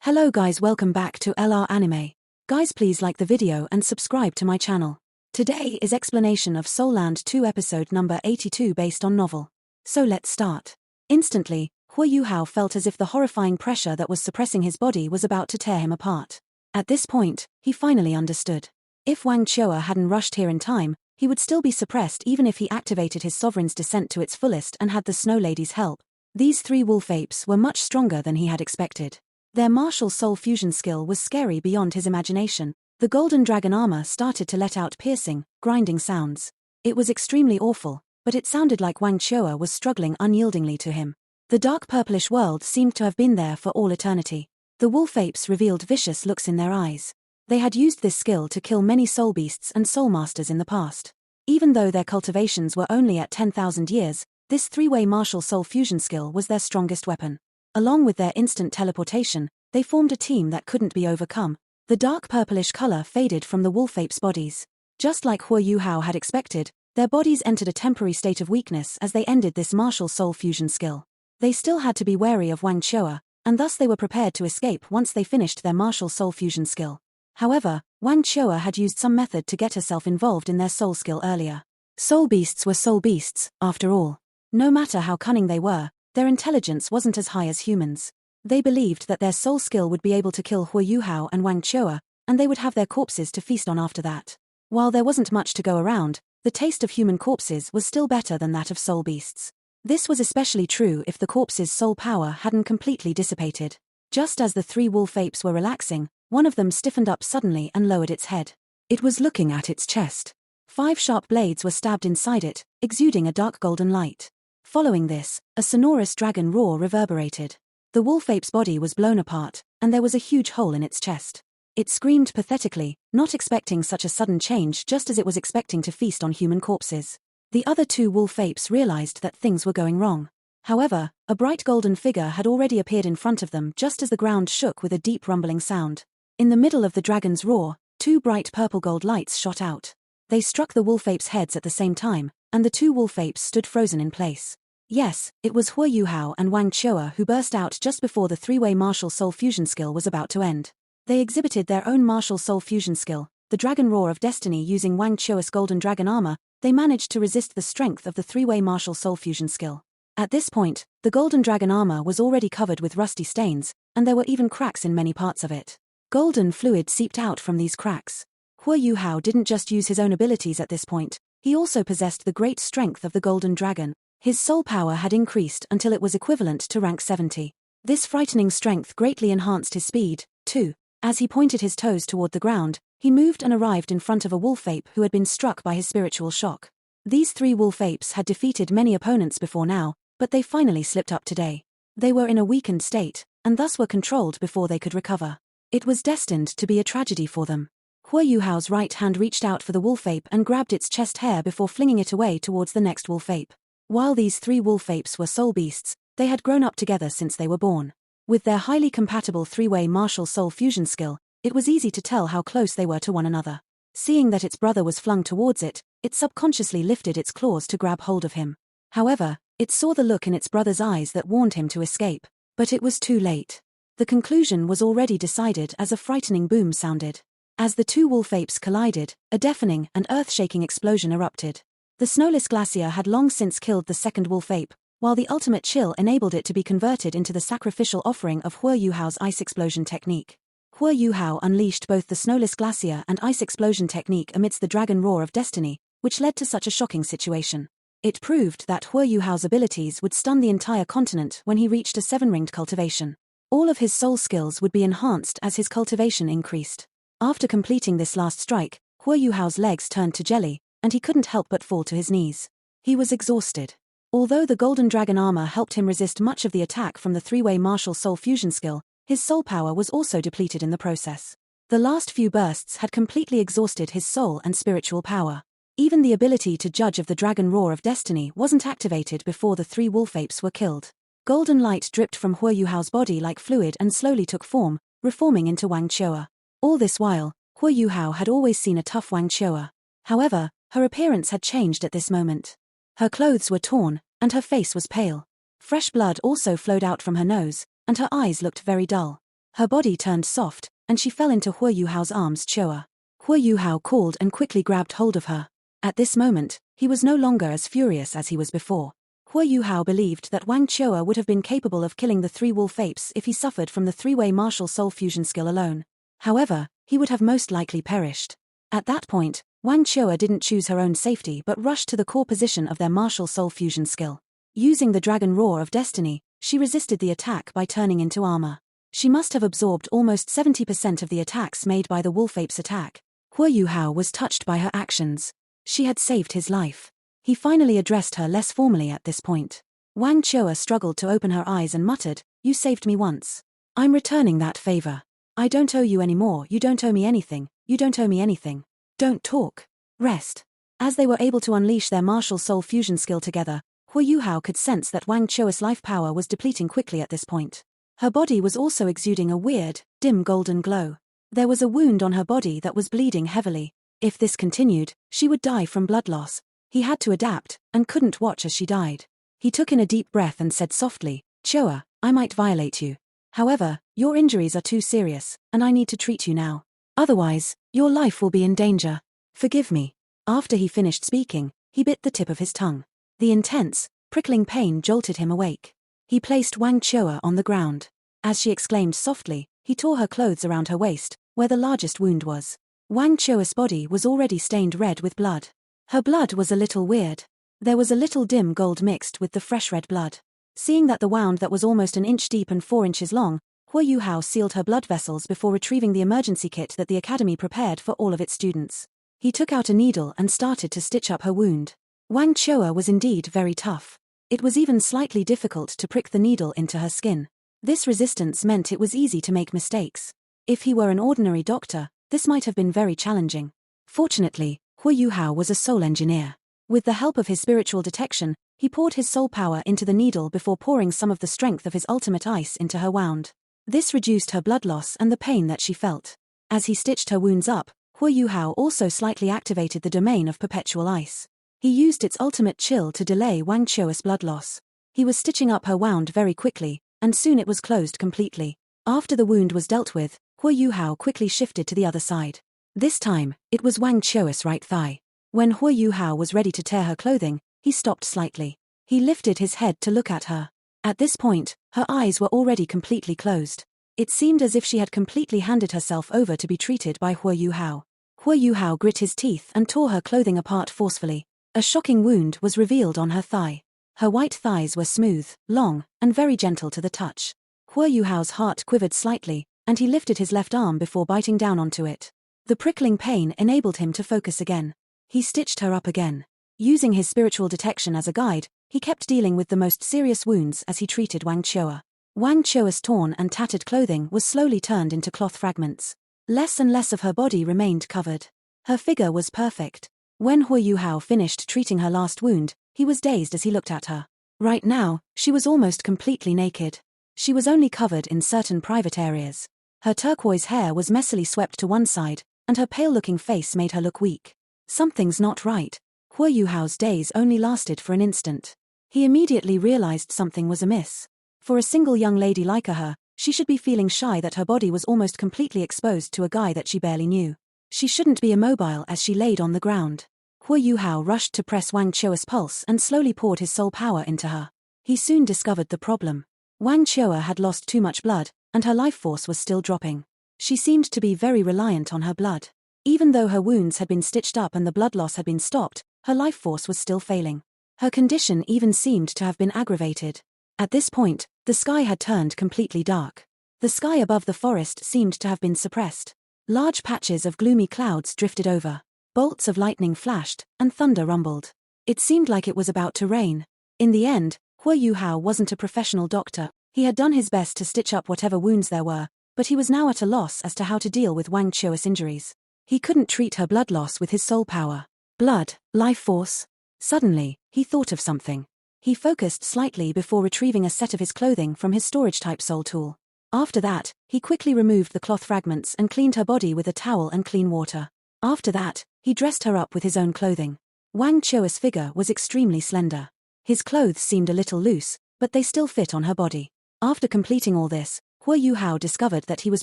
Hello guys, welcome back to LR Anime. Guys, please like the video and subscribe to my channel. Today is explanation of Soul Land 2 episode number 82 based on novel. So let's start. Instantly, Hua Yuhao felt as if the horrifying pressure that was suppressing his body was about to tear him apart. At this point, he finally understood. If Wang Cha hadn't rushed here in time, he would still be suppressed even if he activated his sovereign's descent to its fullest and had the Snow Lady's help. These three wolf apes were much stronger than he had expected. Their martial soul fusion skill was scary beyond his imagination. The golden dragon armor started to let out piercing, grinding sounds. It was extremely awful, but it sounded like Wang Cha was struggling unyieldingly to him. The dark purplish world seemed to have been there for all eternity. The wolf apes revealed vicious looks in their eyes. They had used this skill to kill many soul beasts and soul masters in the past. Even though their cultivations were only at 10,000 years, this three-way martial soul fusion skill was their strongest weapon. Along with their instant teleportation, they formed a team that couldn't be overcome. The dark purplish color faded from the wolf apes' bodies. Just like Hua Yuhao had expected, their bodies entered a temporary state of weakness as they ended this martial soul fusion skill. They still had to be wary of Wang Cha, and thus they were prepared to escape once they finished their martial soul fusion skill. However, Wang Cha had used some method to get herself involved in their soul skill earlier. Soul beasts were soul beasts, after all. No matter how cunning they were, their intelligence wasn't as high as humans. They believed that their soul skill would be able to kill Hua Yuhao and Wang Cha, and they would have their corpses to feast on after that. While there wasn't much to go around, the taste of human corpses was still better than that of soul beasts. This was especially true if the corpse's soul power hadn't completely dissipated. Just as the three wolf apes were relaxing, one of them stiffened up suddenly and lowered its head. It was looking at its chest. 5 sharp blades were stabbed inside it, exuding a dark golden light. Following this, a sonorous dragon roar reverberated. The wolf ape's body was blown apart, and there was a huge hole in its chest. It screamed pathetically, not expecting such a sudden change just as it was expecting to feast on human corpses. The other 2 wolf apes realized that things were going wrong. However, a bright golden figure had already appeared in front of them just as the ground shook with a deep rumbling sound. In the middle of the dragon's roar, 2 bright purple gold lights shot out. They struck the wolf apes' heads at the same time, and the 2 wolf apes stood frozen in place. Yes, it was Hua Yuhao and Wang Cha who burst out just before the three-way martial soul fusion skill was about to end. They exhibited their own martial soul fusion skill, the Dragon Roar of Destiny. Using Wang Cha's golden dragon armor, they managed to resist the strength of the three-way martial soul fusion skill. At this point, the golden dragon armor was already covered with rusty stains, and there were even cracks in many parts of it. Golden fluid seeped out from these cracks. Hua Yuhao didn't just use his own abilities at this point, he also possessed the great strength of the golden dragon. His soul power had increased until it was equivalent to rank 70. This frightening strength greatly enhanced his speed, too. As he pointed his toes toward the ground, he moved and arrived in front of a wolf ape who had been struck by his spiritual shock. These 3 wolf apes had defeated many opponents before now, but they finally slipped up today. They were in a weakened state, and thus were controlled before they could recover. It was destined to be a tragedy for them. Hua Yuhao's right hand reached out for the wolf ape and grabbed its chest hair before flinging it away towards the next wolf ape. While these 3 wolf apes were soul beasts, they had grown up together since they were born. With their highly compatible three-way martial soul fusion skill, it was easy to tell how close they were to one another. Seeing that its brother was flung towards it, it subconsciously lifted its claws to grab hold of him. However, it saw the look in its brother's eyes that warned him to escape. But it was too late. The conclusion was already decided as a frightening boom sounded. As the 2 wolf apes collided, a deafening and earth-shaking explosion erupted. The snowless glacier had long since killed the second wolf ape, while the ultimate chill enabled it to be converted into the sacrificial offering of Hua Yuhao's ice explosion technique. Hua Yuhao unleashed both the snowless glacier and ice explosion technique amidst the dragon roar of destiny, which led to such a shocking situation. It proved that Hua Yuhao's abilities would stun the entire continent when he reached a 7-ringed cultivation. All of his soul skills would be enhanced as his cultivation increased. After completing this last strike, Hua Yuhao's legs turned to jelly, and he couldn't help but fall to his knees. He was exhausted. Although the golden dragon armor helped him resist much of the attack from the three-way martial soul fusion skill, his soul power was also depleted in the process. The last few bursts had completely exhausted his soul and spiritual power. Even the ability to judge of the dragon roar of destiny wasn't activated before the 3 wolf apes were killed. Golden light dripped from Hua Yuhao's body like fluid and slowly took form, reforming into Wang Cha. All this while, Hua Yuhao had always seen a tough Wang Cha. However, her appearance had changed at this moment. Her clothes were torn, and her face was pale. Fresh blood also flowed out from her nose, and her eyes looked very dull. Her body turned soft, and she fell into Hua Yuhao's arms. Choa. Hua Yuhao called and quickly grabbed hold of her. At this moment, he was no longer as furious as he was before. Hua Yuhao believed that Wang Cha would have been capable of killing the 3 wolf apes if he suffered from the 3-way martial soul fusion skill alone. However, he would have most likely perished. At that point, Wang Cha didn't choose her own safety but rushed to the core position of their martial soul fusion skill. Using the dragon roar of destiny, she resisted the attack by turning into armor. She must have absorbed almost 70% of the attacks made by the wolf ape's attack. Hua Yuhao was touched by her actions. She had saved his life. He finally addressed her less formally at this point. Wang Cha struggled to open her eyes and muttered, "You saved me once. I'm returning that favor. I don't owe you any more. You don't owe me anything. You don't owe me anything. Don't talk. Rest." As they were able to unleash their martial soul fusion skill together, Hua Yuhao could sense that Wang Cha's life power was depleting quickly at this point. Her body was also exuding a weird, dim golden glow. There was a wound on her body that was bleeding heavily. If this continued, she would die from blood loss. He had to adapt, and couldn't watch as she died. He took in a deep breath and said softly, "Choa, I might violate you. However, your injuries are too serious, and I need to treat you now. Otherwise, your life will be in danger. Forgive me." After he finished speaking, he bit the tip of his tongue. The intense, prickling pain jolted him awake. He placed Wang Cha on the ground. As she exclaimed softly, he tore her clothes around her waist, where the largest wound was. Wang Cha's body was already stained red with blood. Her blood was a little weird. There was a little dim gold mixed with the fresh red blood. Seeing that the wound that was almost an inch deep and 4 inches long, Hua Yuhao sealed her blood vessels before retrieving the emergency kit that the academy prepared for all of its students. He took out a needle and started to stitch up her wound. Wang Cha was indeed very tough. It was even slightly difficult to prick the needle into her skin. This resistance meant it was easy to make mistakes. If he were an ordinary doctor, this might have been very challenging. Fortunately, Hua Yuhao was a soul engineer. With the help of his spiritual detection, he poured his soul power into the needle before pouring some of the strength of his ultimate ice into her wound. This reduced her blood loss and the pain that she felt. As he stitched her wounds up, Hua Yuhao also slightly activated the domain of perpetual ice. He used its ultimate chill to delay Wang Cha's blood loss. He was stitching up her wound very quickly, and soon it was closed completely. After the wound was dealt with, Hua Yuhao quickly shifted to the other side. This time, it was Wang Cha's right thigh. When Hua Yuhao was ready to tear her clothing, he stopped slightly. He lifted his head to look at her. At this point, her eyes were already completely closed. It seemed as if she had completely handed herself over to be treated by Hua Yuhao. Hua Yuhao grit his teeth and tore her clothing apart forcefully. A shocking wound was revealed on her thigh. Her white thighs were smooth, long, and very gentle to the touch. Hua Yuhao's heart quivered slightly, and he lifted his left arm before biting down onto it. The prickling pain enabled him to focus again. He stitched her up again. Using his spiritual detection as a guide, he kept dealing with the most serious wounds as he treated Wang Cha. Wang Cha's torn and tattered clothing was slowly turned into cloth fragments. Less and less of her body remained covered. Her figure was perfect. When Hua Yuhao finished treating her last wound, he was dazed as he looked at her. Right now, she was almost completely naked. She was only covered in certain private areas. Her turquoise hair was messily swept to one side, and her pale-looking face made her look weak. Something's not right. Hua Yuhao's daze only lasted for an instant. He immediately realized something was amiss. For a single young lady like her, she should be feeling shy that her body was almost completely exposed to a guy that she barely knew. She shouldn't be immobile as she laid on the ground. Hua Yuhao rushed to press Wang Cha's pulse and slowly poured his soul power into her. He soon discovered the problem. Wang Cha had lost too much blood, and her life force was still dropping. She seemed to be very reliant on her blood. Even though her wounds had been stitched up and the blood loss had been stopped, her life force was still failing. Her condition even seemed to have been aggravated. At this point, the sky had turned completely dark. The sky above the forest seemed to have been suppressed. Large patches of gloomy clouds drifted over. Bolts of lightning flashed, and thunder rumbled. It seemed like it was about to rain. In the end, Hua Yuhao wasn't a professional doctor. He had done his best to stitch up whatever wounds there were, but he was now at a loss as to how to deal with Wang Cha's injuries. He couldn't treat her blood loss with his soul power. Blood, life force. Suddenly, he thought of something. He focused slightly before retrieving a set of his clothing from his storage-type soul tool. After that, he quickly removed the cloth fragments and cleaned her body with a towel and clean water. After that, he dressed her up with his own clothing. Wang Cha's figure was extremely slender. His clothes seemed a little loose, but they still fit on her body. After completing all this, Hua Yuhao discovered that he was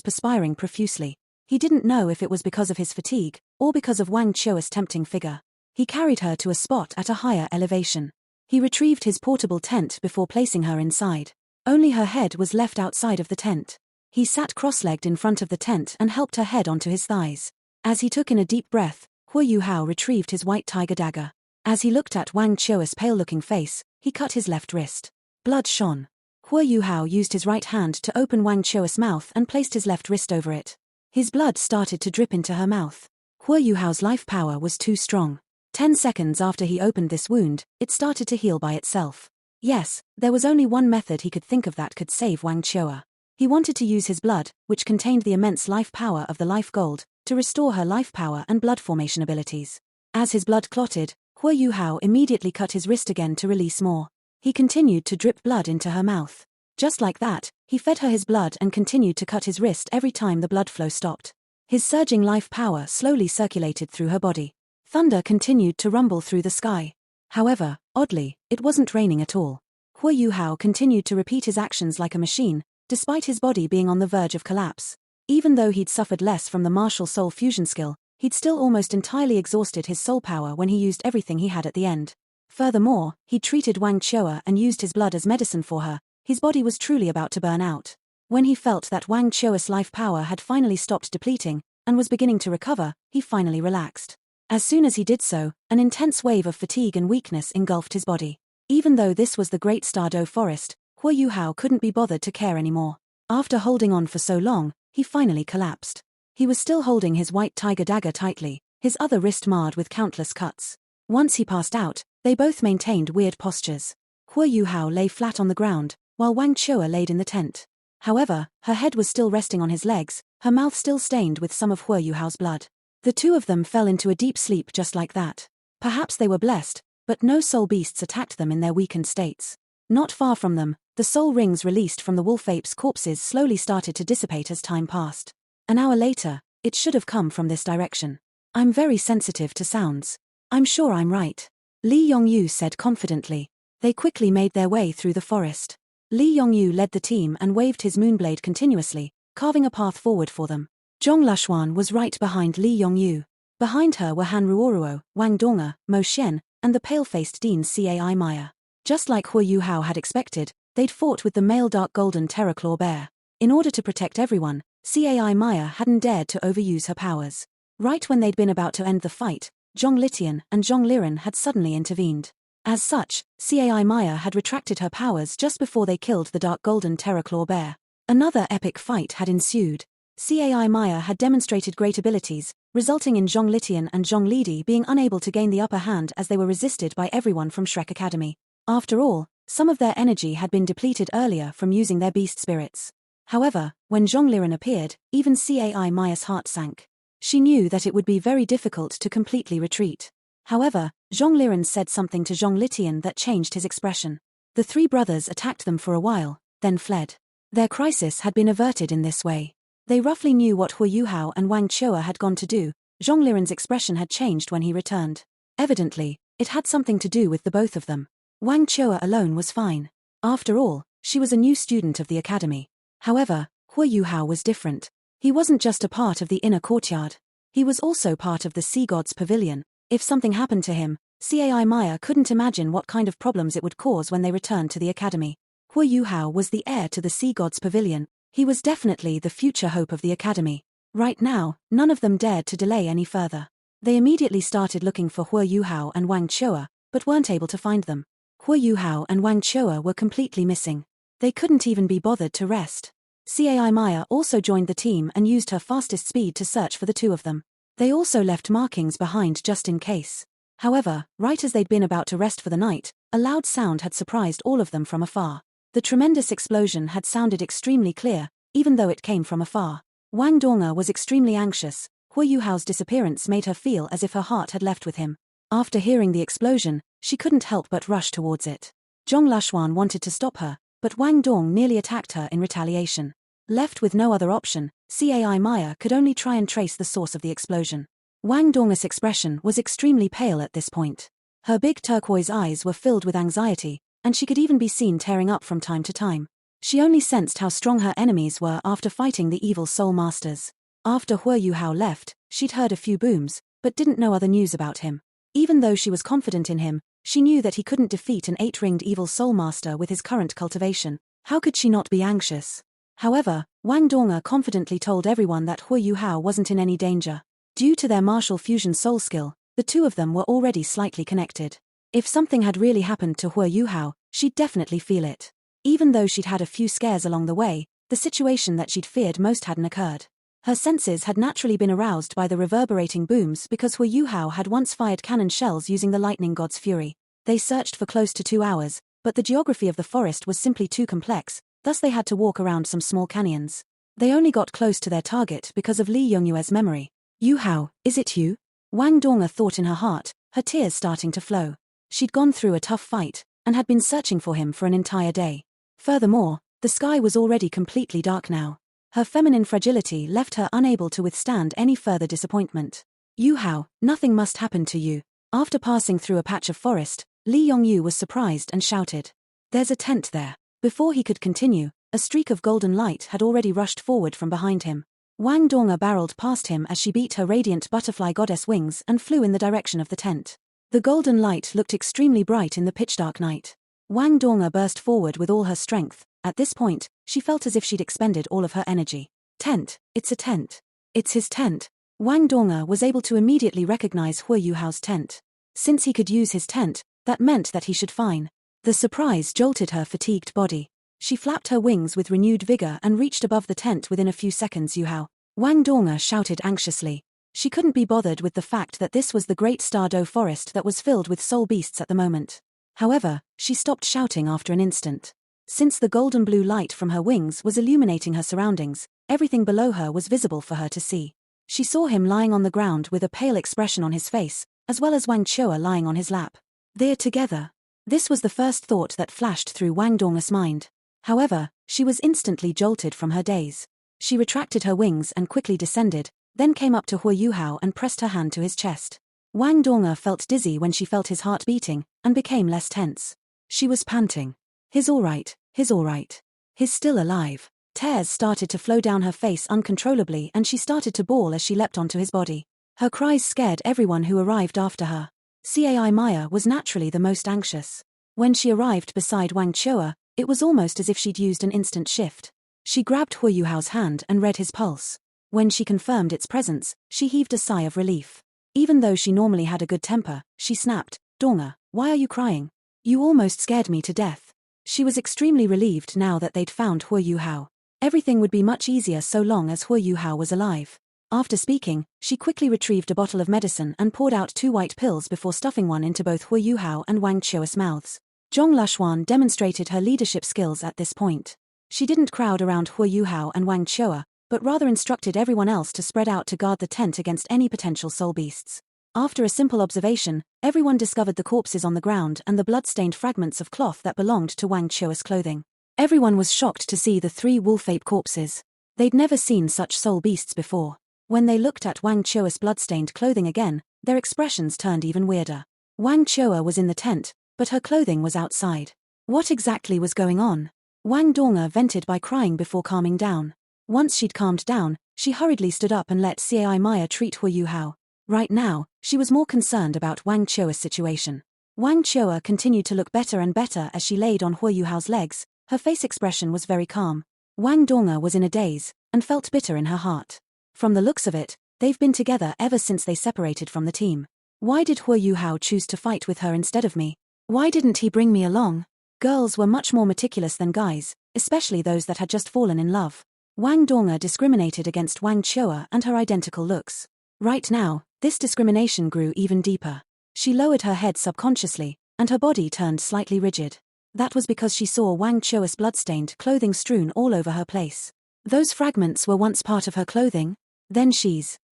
perspiring profusely. He didn't know if it was because of his fatigue, or because of Wang Cha's tempting figure. He carried her to a spot at a higher elevation. He retrieved his portable tent before placing her inside. Only her head was left outside of the tent. He sat cross-legged in front of the tent and helped her head onto his thighs. As he took in a deep breath, Hua Yuhao retrieved his white tiger dagger. As he looked at Wang Cha's pale-looking face, he cut his left wrist. Blood shone. Hua Yuhao used his right hand to open Wang Cha's mouth and placed his left wrist over it. His blood started to drip into her mouth. Hua Yuhao's life power was too strong. 10 seconds after he opened this wound, it started to heal by itself. Yes, there was only one method he could think of that could save Wang Cha. He wanted to use his blood, which contained the immense life power of the life gold, to restore her life power and blood formation abilities. As his blood clotted, Hua Yuhao immediately cut his wrist again to release more. He continued to drip blood into her mouth. Just like that, he fed her his blood and continued to cut his wrist every time the blood flow stopped. His surging life power slowly circulated through her body. Thunder continued to rumble through the sky. However, oddly, it wasn't raining at all. Hua Yuhao continued to repeat his actions like a machine, despite his body being on the verge of collapse. Even though he'd suffered less from the martial soul fusion skill, he'd still almost entirely exhausted his soul power when he used everything he had at the end. Furthermore, he treated Wang Cha and used his blood as medicine for her. His body was truly about to burn out. When he felt that Wang Cha's life power had finally stopped depleting, and was beginning to recover, he finally relaxed. As soon as he did so, an intense wave of fatigue and weakness engulfed his body. Even though this was the Great Stardo Forest, Hua Yuhao couldn't be bothered to care anymore. After holding on for so long, he finally collapsed. He was still holding his white tiger dagger tightly, his other wrist marred with countless cuts. Once he passed out, they both maintained weird postures. Hua Yuhao lay flat on the ground, while Wang Cha laid in the tent. However, her head was still resting on his legs, her mouth still stained with some of Hua Yuhao's blood. The two of them fell into a deep sleep just like that. Perhaps they were blessed, but no soul beasts attacked them in their weakened states. Not far from them, the soul rings released from the wolf apes' corpses slowly started to dissipate as time passed. An hour later, it should have come from this direction. I'm very sensitive to sounds. I'm sure I'm right. Li Yongyu said confidently. They quickly made their way through the forest. Li Yongyu led the team and waved his moonblade continuously, carving a path forward for them. Zhong Lashuan was right behind Li Yongyu. Behind her were Han Ruoruo, Wang Dong'er, Mo Xian, and the pale-faced Dean Cai Maya. Just like Hua Yuhao had expected, they'd fought with the male dark golden terror-claw bear. In order to protect everyone, Cai Maya hadn't dared to overuse her powers. Right when they'd been about to end the fight, Zhong Litian and Zhong Liren had suddenly intervened. As such, Cai Maya had retracted her powers just before they killed the dark golden terror-claw bear. Another epic fight had ensued. Cai Maya had demonstrated great abilities, resulting in Zhong Litian and Zhong Lidi being unable to gain the upper hand as they were resisted by everyone from Shrek Academy. After all, some of their energy had been depleted earlier from using their beast spirits. However, when Zhong Liren appeared, even Cai Maya's heart sank. She knew that it would be very difficult to completely retreat. However, Zhong Liren said something to Zhong Litian that changed his expression. The three brothers attacked them for a while, then fled. Their crisis had been averted in this way. They roughly knew what Hua Yuhao and Wang Cha had gone to do. Zhong Liren's expression had changed when he returned. Evidently, it had something to do with the both of them. Wang Cha alone was fine. After all, she was a new student of the academy. However, Hua Yuhao was different. He wasn't just a part of the inner courtyard. He was also part of the Sea God's Pavilion. If something happened to him, Cai Maya couldn't imagine what kind of problems it would cause when they returned to the academy. Hua Yuhao was the heir to the Sea God's Pavilion. He was definitely the future hope of the academy. Right now, none of them dared to delay any further. They immediately started looking for Hua Yuhao and Wang Cha, but weren't able to find them. Hua Yuhao and Wang Cha were completely missing. They couldn't even be bothered to rest. Cai Maya also joined the team and used her fastest speed to search for the two of them. They also left markings behind just in case. However, right as they'd been about to rest for the night, a loud sound had surprised all of them from afar. The tremendous explosion had sounded extremely clear, even though it came from afar. Wang Dong'er was extremely anxious. Hua Yuhao's disappearance made her feel as if her heart had left with him. After hearing the explosion, she couldn't help but rush towards it. Zhong Lashuan wanted to stop her, but Wang Dong nearly attacked her in retaliation. Left with no other option, Cai Maya could only try and trace the source of the explosion. Wang Dong'er's expression was extremely pale at this point. Her big turquoise eyes were filled with anxiety, and she could even be seen tearing up from time to time. She only sensed how strong her enemies were after fighting the evil soul masters. After Hua Yuhao left, she'd heard a few booms, but didn't know other news about him. Even though she was confident in him, she knew that he couldn't defeat an 8-ringed evil soul master with his current cultivation. How could she not be anxious? However, Wang Donga confidently told everyone that Hua Yuhao wasn't in any danger. Due to their martial fusion soul skill, the two of them were already slightly connected. If something had really happened to Hua Yuhao, she'd definitely feel it. Even though she'd had a few scares along the way, the situation that she'd feared most hadn't occurred. Her senses had naturally been aroused by the reverberating booms because Hua Yuhao had once fired cannon shells using the lightning god's fury. They searched for close to 2 hours, but the geography of the forest was simply too complex, thus they had to walk around some small canyons. They only got close to their target because of Li Yongyue's memory. Yuhao, is it you? Wang Donga thought in her heart, her tears starting to flow. She'd gone through a tough fight, and had been searching for him for an entire day. Furthermore, the sky was already completely dark now. Her feminine fragility left her unable to withstand any further disappointment. Yuhao, nothing must happen to you. After passing through a patch of forest, Li Yongyu was surprised and shouted. There's a tent there. Before he could continue, a streak of golden light had already rushed forward from behind him. Wang Donga barreled past him as she beat her radiant butterfly goddess wings and flew in the direction of the tent. The golden light looked extremely bright in the pitch-dark night. Wang Donga burst forward with all her strength. At this point, she felt as if she'd expended all of her energy. Tent, it's a tent. It's his tent. Wang Donga was able to immediately recognize Hua Yuhao's tent. Since he could use his tent, that meant that he should fine. The surprise jolted her fatigued body. She flapped her wings with renewed vigor and reached above the tent within a few seconds. Yuhao, Wang Donga shouted anxiously. She couldn't be bothered with the fact that this was the great Stardow forest that was filled with soul beasts at the moment. However, she stopped shouting after an instant. Since the golden blue light from her wings was illuminating her surroundings, everything below her was visible for her to see. She saw him lying on the ground with a pale expression on his face, as well as Wang Cha lying on his lap. They're together. This was the first thought that flashed through Wang Donga's mind. However, she was instantly jolted from her daze. She retracted her wings and quickly descended, then came up to Hua Yuhao and pressed her hand to his chest. Wang Donga felt dizzy when she felt his heart beating, and became less tense. She was panting. He's alright, he's alright. He's still alive. Tears started to flow down her face uncontrollably and she started to bawl as she leapt onto his body. Her cries scared everyone who arrived after her. Cai Maya was naturally the most anxious. When she arrived beside Wang Cha, it was almost as if she'd used an instant shift. She grabbed Hua Yuhao's hand and read his pulse. When she confirmed its presence, she heaved a sigh of relief. Even though she normally had a good temper, she snapped, Donga, why are you crying? You almost scared me to death. She was extremely relieved now that they'd found Hua Yuhao. Everything would be much easier so long as Hua Yuhao was alive. After speaking, she quickly retrieved a bottle of medicine and poured out 2 white pills before stuffing one into both Hua Yuhao and Wang Cha's mouths. Zhong Lashuan demonstrated her leadership skills at this point. She didn't crowd around Hua Yuhao and Wang Cha, but rather instructed everyone else to spread out to guard the tent against any potential soul beasts. After a simple observation, everyone discovered the corpses on the ground and the blood-stained fragments of cloth that belonged to Wang Cha's clothing. Everyone was shocked to see the 3 wolf-ape corpses. They'd never seen such soul beasts before. When they looked at Wang Cha's blood-stained clothing again, their expressions turned even weirder. Wang Cha was in the tent, but her clothing was outside. What exactly was going on? Wang Donga vented by crying before calming down. Once she'd calmed down, she hurriedly stood up and let Cai Maya treat Hua Yuhao. Right now, she was more concerned about Wang Cha's situation. Wang Cha continued to look better and better as she laid on Hua Yuhao's legs. Her face expression was very calm. Wang Donga was in a daze, and felt bitter in her heart. From the looks of it, they've been together ever since they separated from the team. Why did Hua Yuhao choose to fight with her instead of me? Why didn't he bring me along? Girls were much more meticulous than guys, especially those that had just fallen in love. Wang Donga discriminated against Wang Cha and her identical looks. Right now, this discrimination grew even deeper. She lowered her head subconsciously, and her body turned slightly rigid. That was because she saw Wang Cha's bloodstained clothing strewn all over her place. Those fragments were once part of her clothing? Then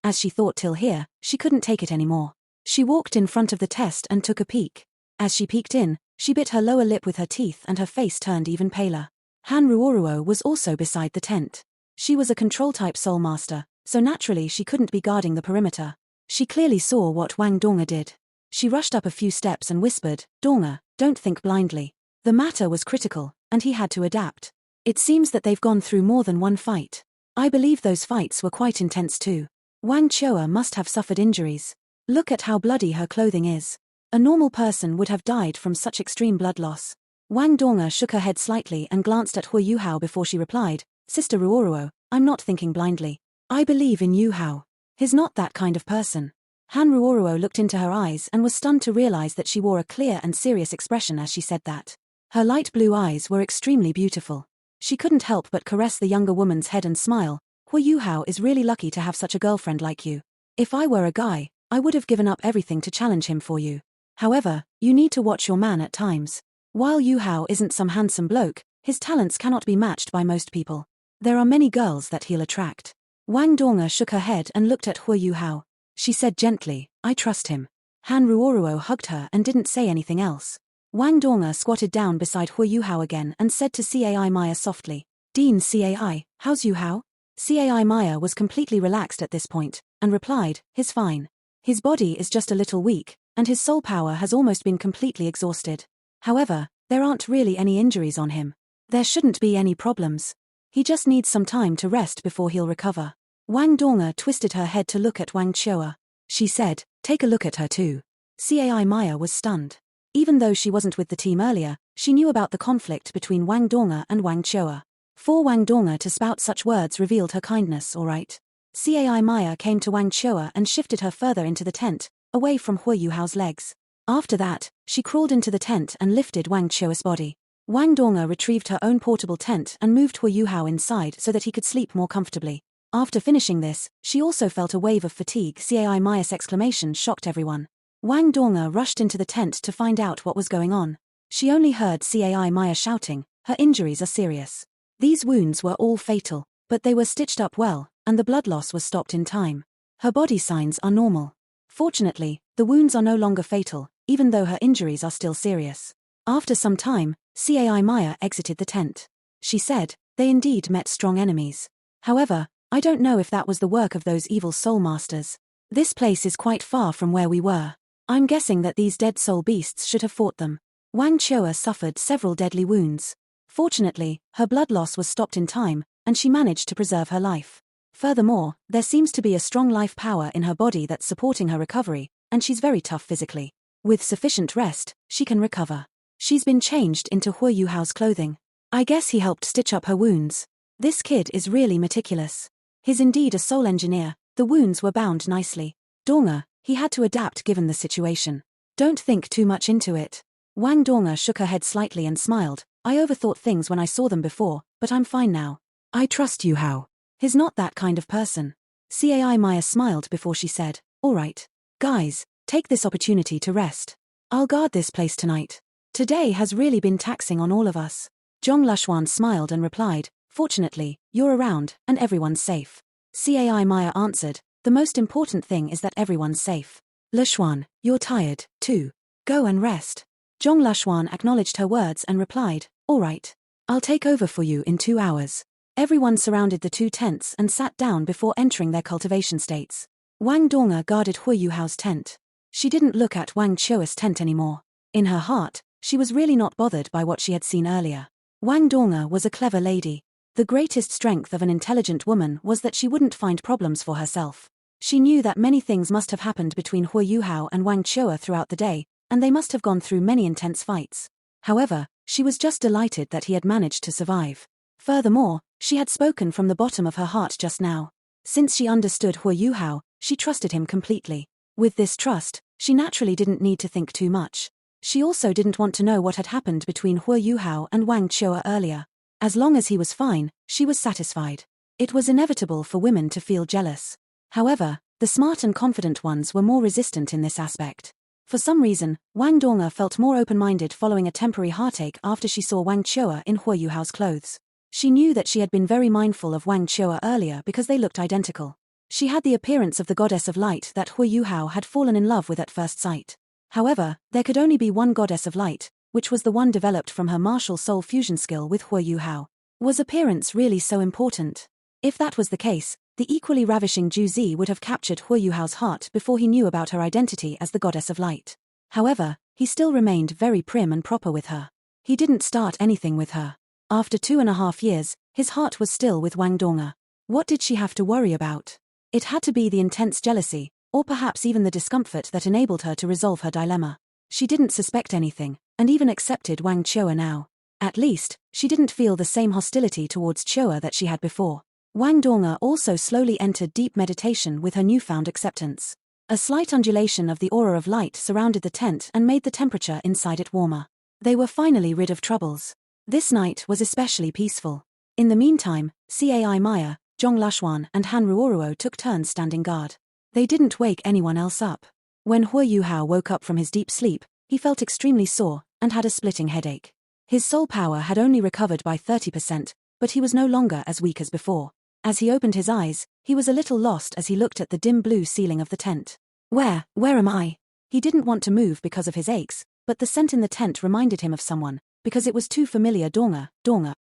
as she thought till here, she couldn't take it anymore. She walked in front of the test and took a peek. As she peeked in, she bit her lower lip with her teeth and her face turned even paler. Han Ruoruo was also beside the tent. She was a control-type soul master, so naturally she couldn't be guarding the perimeter. She clearly saw what Wang Donga did. She rushed up a few steps and whispered, Donga, don't think blindly. The matter was critical, and he had to adapt. It seems that they've gone through more than one fight. I believe those fights were quite intense too. Wang Cha must have suffered injuries. Look at how bloody her clothing is. A normal person would have died from such extreme blood loss. Wang Dong shook her head slightly and glanced at Hu Yuhao before she replied, Sister Ruoruo, I'm not thinking blindly. I believe in Yuhao. He's not that kind of person. Han Ruoruo looked into her eyes and was stunned to realize that she wore a clear and serious expression as she said that. Her light blue eyes were extremely beautiful. She couldn't help but caress the younger woman's head and smile. Hu Yuhao is really lucky to have such a girlfriend like you. If I were a guy, I would have given up everything to challenge him for you. However, you need to watch your man at times. While Yuhao isn't some handsome bloke, his talents cannot be matched by most people. There are many girls that he'll attract. Wang Dong shook her head and looked at Hu Yuhao. She said gently, I trust him. Han Ruoruo hugged her and didn't say anything else. Wang Dong squatted down beside Hu Yuhao again and said to Cai Maya softly, Dean Cai, how's Yuhao? Cai Maya was completely relaxed at this point, and replied, he's fine. His body is just a little weak, and his soul power has almost been completely exhausted. However, there aren't really any injuries on him. There shouldn't be any problems. He just needs some time to rest before he'll recover. Wang Dong twisted her head to look at Wang Cha. She said, take a look at her too. Cai Maya was stunned. Even though she wasn't with the team earlier, she knew about the conflict between Wang Dong and Wang Cha. For Wang Dong to spout such words revealed her kindness, alright. Cai Maya came to Wang Cha and shifted her further into the tent, away from Hu Yuhao's legs. After that, she crawled into the tent and lifted Wang Cha's body. Wang Dong retrieved her own portable tent and moved Hu Yuhao inside so that he could sleep more comfortably. After finishing this, she also felt a wave of fatigue. Cai Maya's exclamation shocked everyone. Wang Dong rushed into the tent to find out what was going on. She only heard Cai Maya shouting, her injuries are serious. These wounds were all fatal, but they were stitched up well, and the blood loss was stopped in time. Her body signs are normal. Fortunately, the wounds are no longer fatal, even though her injuries are still serious. After some time, Cai Maya exited the tent. She said, they indeed met strong enemies. However, I don't know if that was the work of those evil soul masters. This place is quite far from where we were. I'm guessing that these dead soul beasts should have fought them. Wang Cha suffered several deadly wounds. Fortunately, her blood loss was stopped in time, and she managed to preserve her life. Furthermore, there seems to be a strong life power in her body that's supporting her recovery, and she's very tough physically. With sufficient rest, she can recover. She's been changed into Hu Yuhao's clothing. I guess he helped stitch up her wounds. This kid is really meticulous. He's indeed a soul engineer. The wounds were bound nicely. Dong, he had to adapt given the situation. Don't think too much into it. Wang Dong shook her head slightly and smiled. I overthought things when I saw them before, but I'm fine now. I trust Yuhao. He's not that kind of person. Cai Maya smiled before she said, all right. Guys, take this opportunity to rest. I'll guard this place tonight. Today has really been taxing on all of us. Zhong Lushuan smiled and replied, fortunately, you're around, and everyone's safe. Cai Maya answered, the most important thing is that everyone's safe. Lushuan, you're tired, too. Go and rest. Zhong Lushuan acknowledged her words and replied, all right. I'll take over for you in 2 hours. Everyone surrounded the two tents and sat down before entering their cultivation states. Wang Dong guarded Hu Yuhao's tent. She didn't look at Wang Cha's tent anymore. In her heart, she was really not bothered by what she had seen earlier. Wang Dong was a clever lady. The greatest strength of an intelligent woman was that she wouldn't find problems for herself. She knew that many things must have happened between Hu Yuhao and Wang Cha throughout the day, and they must have gone through many intense fights. However, she was just delighted that he had managed to survive. Furthermore, she had spoken from the bottom of her heart just now. Since she understood Hu Yuhao, she trusted him completely. With this trust, she naturally didn't need to think too much. She also didn't want to know what had happened between Hu Yuhao and Wang Cha earlier. As long as he was fine, she was satisfied. It was inevitable for women to feel jealous. However, the smart and confident ones were more resistant in this aspect. For some reason, Wang Dong felt more open-minded following a temporary heartache after she saw Wang Cha in Hu Yuhao's clothes. She knew that she had been very mindful of Wang Cha earlier because they looked identical. She had the appearance of the goddess of light that Hu Yuhao had fallen in love with at first sight. However, there could only be one goddess of light, which was the one developed from her martial soul fusion skill with Hu Yuhao. Was appearance really so important? If that was the case, the equally ravishing Ju Zi would have captured Hu Yuhao's heart before he knew about her identity as the goddess of light. However, he still remained very prim and proper with her. He didn't start anything with her. After 2.5 years, his heart was still with Wang Dong. What did she have to worry about? It had to be the intense jealousy, or perhaps even the discomfort that enabled her to resolve her dilemma. She didn't suspect anything, and even accepted Wang Cha now. At least, she didn't feel the same hostility towards Cha that she had before. Wang Dong also slowly entered deep meditation with her newfound acceptance. A slight undulation of the aura of light surrounded the tent and made the temperature inside it warmer. They were finally rid of troubles. This night was especially peaceful. In the meantime, Cai Maya, Zhong Lashuan and Han Ruoruo took turns standing guard. They didn't wake anyone else up. When Hu Yuhao woke up from his deep sleep, he felt extremely sore and had a splitting headache. His soul power had only recovered by 30%, but he was no longer as weak as before. As he opened his eyes, he was a little lost as he looked at the dim blue ceiling of the tent. Where am I? He didn't want to move because of his aches, but the scent in the tent reminded him of someone, because it was too familiar. Donga.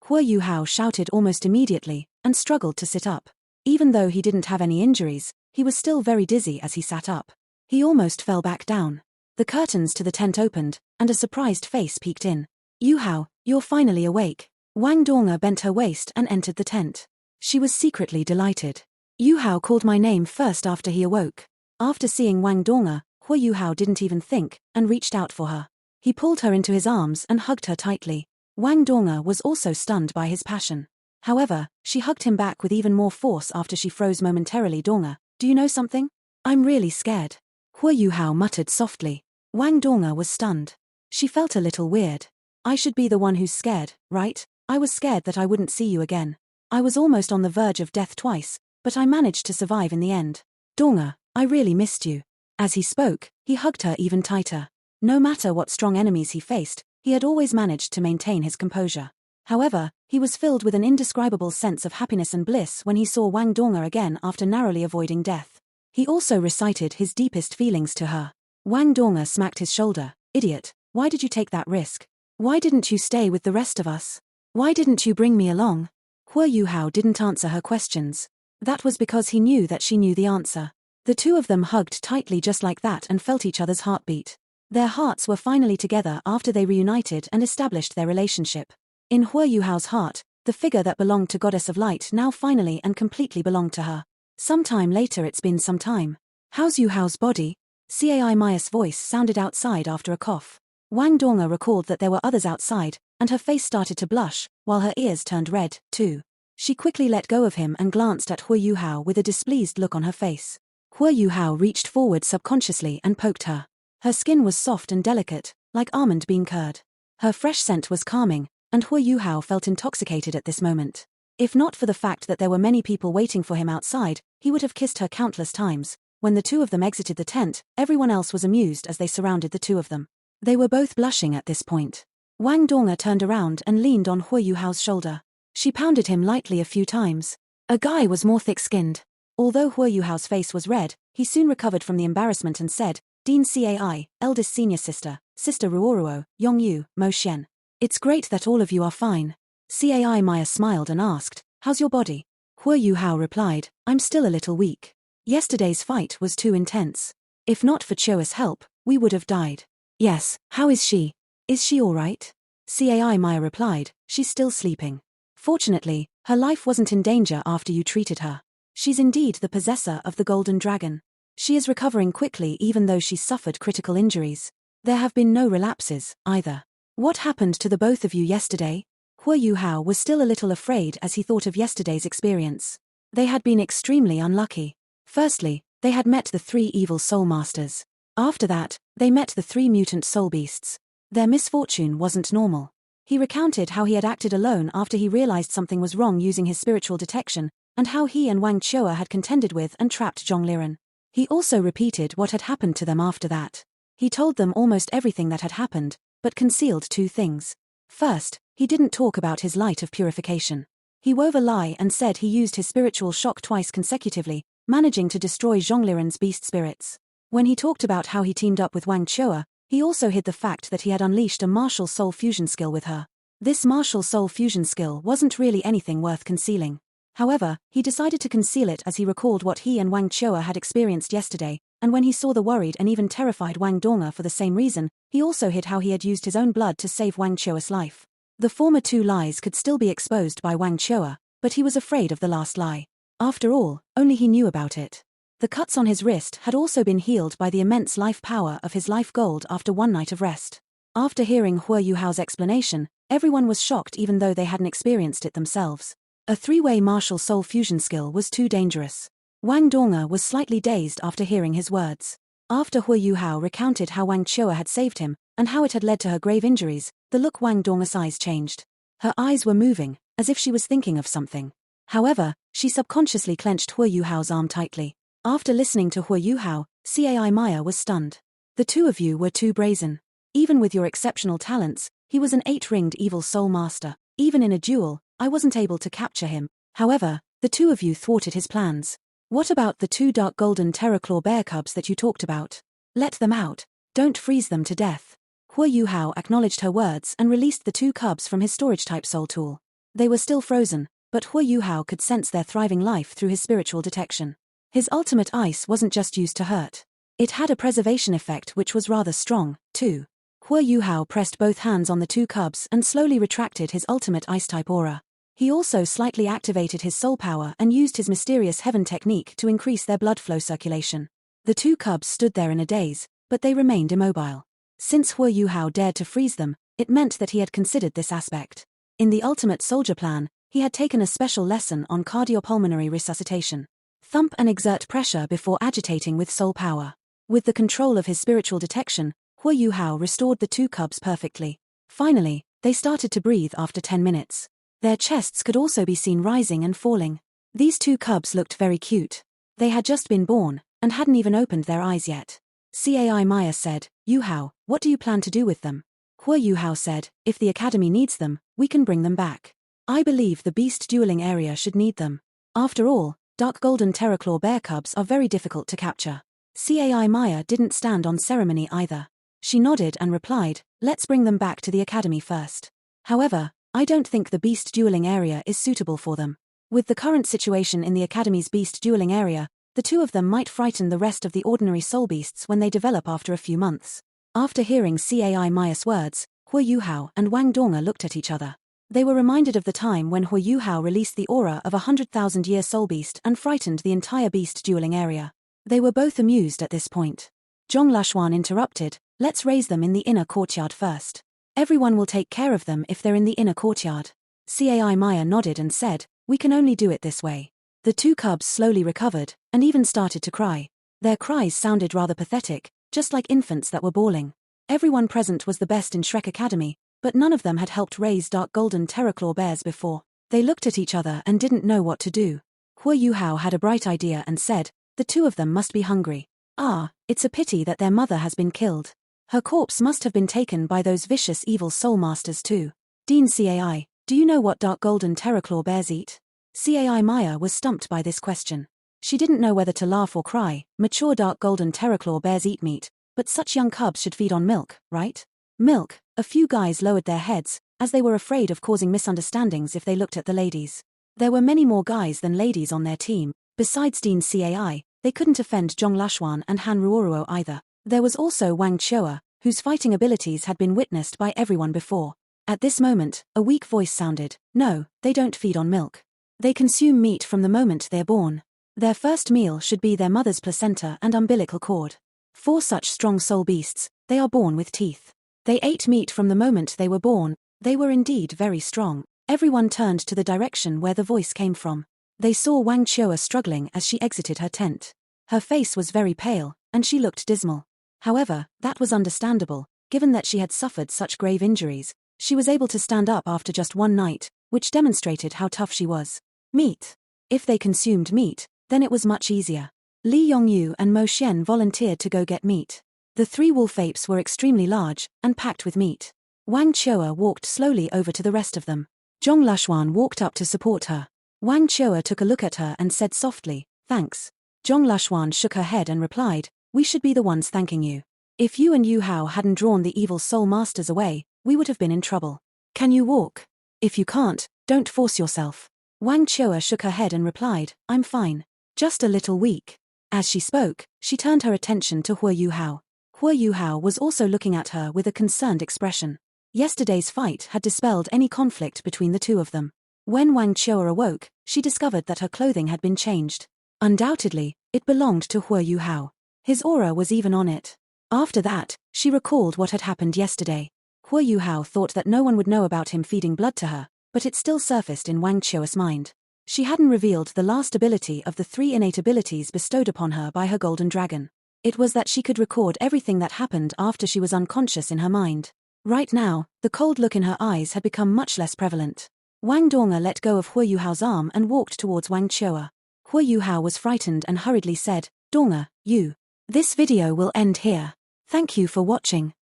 Hu Yuhao shouted almost immediately, and struggled to sit up. Even though he didn't have any injuries, he was still very dizzy as he sat up. He almost fell back down. The curtains to the tent opened, and a surprised face peeked in. Yuhao, you're finally awake. Wang Dong bent her waist and entered the tent. She was secretly delighted. Yuhao called my name first after he awoke. After seeing Wang Dong, Hu Yuhao didn't even think, and reached out for her. He pulled her into his arms and hugged her tightly. Wang Dong was also stunned by his passion. However, she hugged him back with even more force after she froze momentarily. Dong, do you know something? I'm really scared. Hu Yuhao muttered softly. Wang Dong was stunned. She felt a little weird. I should be the one who's scared, right? I was scared that I wouldn't see you again. I was almost on the verge of death twice, but I managed to survive in the end. Dong, I really missed you. As he spoke, he hugged her even tighter. No matter what strong enemies he faced, he had always managed to maintain his composure. However, he was filled with an indescribable sense of happiness and bliss when he saw Wang Dong again after narrowly avoiding death. He also recited his deepest feelings to her. Wang Dong smacked his shoulder. Idiot, why did you take that risk? Why didn't you stay with the rest of us? Why didn't you bring me along? Hu Yuhao didn't answer her questions. That was because he knew that she knew the answer. The two of them hugged tightly just like that and felt each other's heartbeat. Their hearts were finally together after they reunited and established their relationship. In Hu Yuhao's heart, the figure that belonged to Goddess of Light now finally and completely belonged to her. Sometime later. It's been some time. How's Yuhao's body? Cai Maya's voice sounded outside after a cough. Wang Dong recalled that there were others outside, and her face started to blush, while her ears turned red, too. She quickly let go of him and glanced at Hu Yuhao with a displeased look on her face. Hu Yuhao reached forward subconsciously and poked her. Her skin was soft and delicate, like almond bean curd. Her fresh scent was calming, and Hu Yuhao felt intoxicated at this moment. If not for the fact that there were many people waiting for him outside, he would have kissed her countless times. When the two of them exited the tent, everyone else was amused as they surrounded the two of them. They were both blushing at this point. Wang Dong turned around and leaned on Hu Yuhao's shoulder. She pounded him lightly a few times. A guy was more thick-skinned. Although Hu Yuhao's face was red, he soon recovered from the embarrassment and said, Dean Cai, eldest senior sister, Sister Ruoruo, Yongyu, Mo Xian. It's great that all of you are fine. Cai Maya smiled and asked, how's your body? Hu Yuhao replied, I'm still a little weak. Yesterday's fight was too intense. If not for Choa's help, we would have died. Yes, how is she? Is she all right? Cai Maya replied, she's still sleeping. Fortunately, her life wasn't in danger after you treated her. She's indeed the possessor of the golden dragon. She is recovering quickly even though she's suffered critical injuries. There have been no relapses, either. What happened to the both of you yesterday? Hu Yuhao was still a little afraid as he thought of yesterday's experience. They had been extremely unlucky. Firstly, they had met the 3 evil soul masters. After that, they met the 3 mutant soul beasts. Their misfortune wasn't normal. He recounted how he had acted alone after he realized something was wrong using his spiritual detection, and how he and Wang Cha had contended with and trapped Zhong Liren. He also repeated what had happened to them after that. He told them almost everything that had happened, but concealed 2 things. First, he didn't talk about his light of purification. He wove a lie and said he used his spiritual shock twice consecutively, managing to destroy Zhong Liren's beast spirits. When he talked about how he teamed up with Wang Cha, he also hid the fact that he had unleashed a martial soul fusion skill with her. This martial soul fusion skill wasn't really anything worth concealing. However, he decided to conceal it as he recalled what he and Wang Cha had experienced yesterday, and when he saw the worried and even terrified Wang Dong for the same reason, he also hid how he had used his own blood to save Wang Cha's life. The former two lies could still be exposed by Wang Cha, but he was afraid of the last lie. After all, only he knew about it. The cuts on his wrist had also been healed by the immense life power of his life gold after one night of rest. After hearing Hua Yuhao's explanation, everyone was shocked even though they hadn't experienced it themselves. A three-way martial soul fusion skill was too dangerous. Wang Donga was slightly dazed after hearing his words. After Hua Yuhao recounted how Wang Cha had saved him, and how it had led to her grave injuries, the look Wang Donga's eyes changed. Her eyes were moving, as if she was thinking of something. However, she subconsciously clenched Hua Yuhao's arm tightly. After listening to Hua Yuhao, Cai Maya was stunned. The two of you were too brazen. Even with your exceptional talents, he was an 8-ringed evil soul master. Even in a duel, I wasn't able to capture him. However, the two of you thwarted his plans. What about the 2 dark golden terraclaw bear cubs that you talked about? Let them out. Don't freeze them to death. Hua Yuhao acknowledged her words and released the 2 cubs from his storage-type soul tool. They were still frozen, but Hua Yuhao could sense their thriving life through his spiritual detection. His ultimate ice wasn't just used to hurt. It had a preservation effect which was rather strong, too. Hua Yuhao pressed both hands on the 2 cubs and slowly retracted his ultimate ice-type aura. He also slightly activated his soul power and used his mysterious heaven technique to increase their blood flow circulation. The 2 cubs stood there in a daze, but they remained immobile. Since Hua Yuhao dared to freeze them, it meant that he had considered this aspect. In the ultimate soldier plan, he had taken a special lesson on cardiopulmonary resuscitation. Thump and exert pressure before agitating with soul power. With the control of his spiritual detection, Hua Yuhao restored the 2 cubs perfectly. Finally, they started to breathe after 10 minutes. Their chests could also be seen rising and falling. These 2 cubs looked very cute. They had just been born, and hadn't even opened their eyes yet. Cai Maya said, Yuhao, what do you plan to do with them? Hua Yuhao said, if the academy needs them, we can bring them back. I believe the beast dueling area should need them. After all, dark golden terraclaw bear cubs are very difficult to capture. Cai Maya didn't stand on ceremony either. She nodded and replied, let's bring them back to the academy first. However, I don't think the beast dueling area is suitable for them. With the current situation in the academy's beast dueling area, the 2 of them might frighten the rest of the ordinary soul beasts when they develop after a few months. After hearing Cai Maya's words, Hua Yuhao and Wang Donga looked at each other. They were reminded of the time when Hua Yuhao released the aura of a 100,000-year soul beast and frightened the entire beast dueling area. They were both amused at this point. Zhong Lashuan interrupted, let's raise them in the inner courtyard first. Everyone will take care of them if they're in the inner courtyard. Cai Maya nodded and said, we can only do it this way. The 2 cubs slowly recovered, and even started to cry. Their cries sounded rather pathetic, just like infants that were bawling. Everyone present was the best in Shrek Academy, but none of them had helped raise dark golden terraclaw bears before. They looked at each other and didn't know what to do. Hua Yuhao had a bright idea and said, the 2 of them must be hungry. Ah, it's a pity that their mother has been killed. Her corpse must have been taken by those vicious evil soul masters too. Dean Cai, do you know what dark golden terraclaw bears eat? Cai Maya was stumped by this question. She didn't know whether to laugh or cry. Mature dark golden terraclaw bears eat meat, but such young cubs should feed on milk, right? Milk. A few guys lowered their heads, as they were afraid of causing misunderstandings if they looked at the ladies. There were many more guys than ladies on their team. Besides Dean Cai, they couldn't offend Zhong Lashuan and Han Ruoruo either. There was also Wang Cha, whose fighting abilities had been witnessed by everyone before. At this moment, a weak voice sounded, no, they don't feed on milk. They consume meat from the moment they're born. Their first meal should be their mother's placenta and umbilical cord. For such strong soul beasts, they are born with teeth. They ate meat from the moment they were born. They were indeed very strong. Everyone turned to the direction where the voice came from. They saw Wang Cha struggling as she exited her tent. Her face was very pale, and she looked dismal. However, that was understandable, given that she had suffered such grave injuries. She was able to stand up after just one night, which demonstrated how tough she was. Meat. If they consumed meat, then it was much easier. Li Yongyu and Mo Xian volunteered to go get meat. The 3 wolf apes were extremely large, and packed with meat. Wang Cha walked slowly over to the rest of them. Zhong Lashuan walked up to support her. Wang Cha took a look at her and said softly, thanks. Zhong Lashuan shook her head and replied, we should be the ones thanking you. If you and Yuhao hadn't drawn the evil soul masters away, we would have been in trouble. Can you walk? If you can't, don't force yourself. Wang Cha shook her head and replied, I'm fine. Just a little weak. As she spoke, she turned her attention to Hua Yuhao. Hua Yuhao was also looking at her with a concerned expression. Yesterday's fight had dispelled any conflict between the two of them. When Wang Cha awoke, she discovered that her clothing had been changed. Undoubtedly, it belonged to Hu Yuhao. His aura was even on it. After that, she recalled what had happened yesterday. Hu Yuhao thought that no one would know about him feeding blood to her, but it still surfaced in Wang Cha's mind. She hadn't revealed the last ability of the 3 innate abilities bestowed upon her by her golden dragon. It was that she could record everything that happened after she was unconscious in her mind. Right now, the cold look in her eyes had become much less prevalent. Wang Donga let go of Hu Yuhao's arm and walked towards Wang Cha. Hu Yuhao was frightened and hurriedly said, "Donga, you. This video will end here. Thank you for watching."